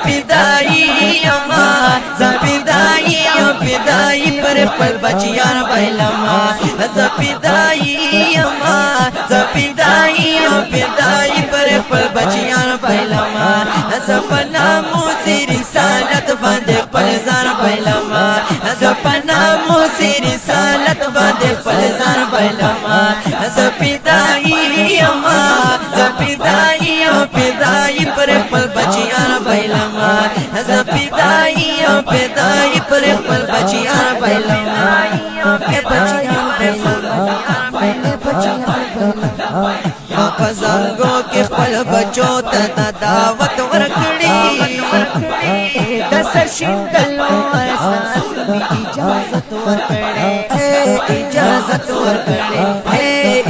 زپیدائی یما زپیدائی یپیدائی پر خپل بچیان بایلما زپیدائی یما زپیدائی یپیدائی پر خپل بچیان بایلما زپنا موسی رسالت باندې خپل ځان بایلما زپنا موسی رسالت باندې خپل ځان بایلما زپیدائی یما زپیدائی یپیدائی پر خپل بچیان بایلما زپیدائی یپیدائی پر خپل بچیان بایلما بچیان یا پزنګو کې خپل بچو ته دعوت ورکړي د سشندلو احساس می اجازت ورکړي اجازت ورکړي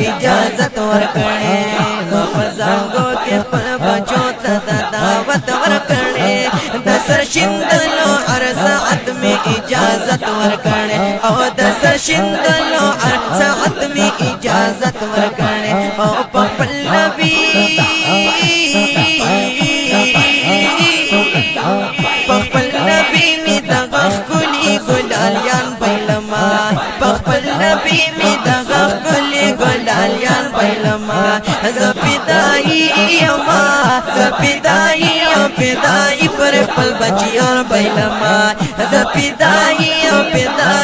اجازت ورکړي یا پزنګو کې خپل بچو ته دعوت ورکړي د سشندلو ارسات می اجازت ورکړي او د سشندلو ارسات می اجازت ورکړي او پپل نبی پپل نبی می دغه خلی ګلالیان بایلما پپل نبی می دغه خلی ګلالیان بایلما زپیدائی یما زپیدائی یپیدائی پر خپل بچیان بایلما زپیدائی یپیدائی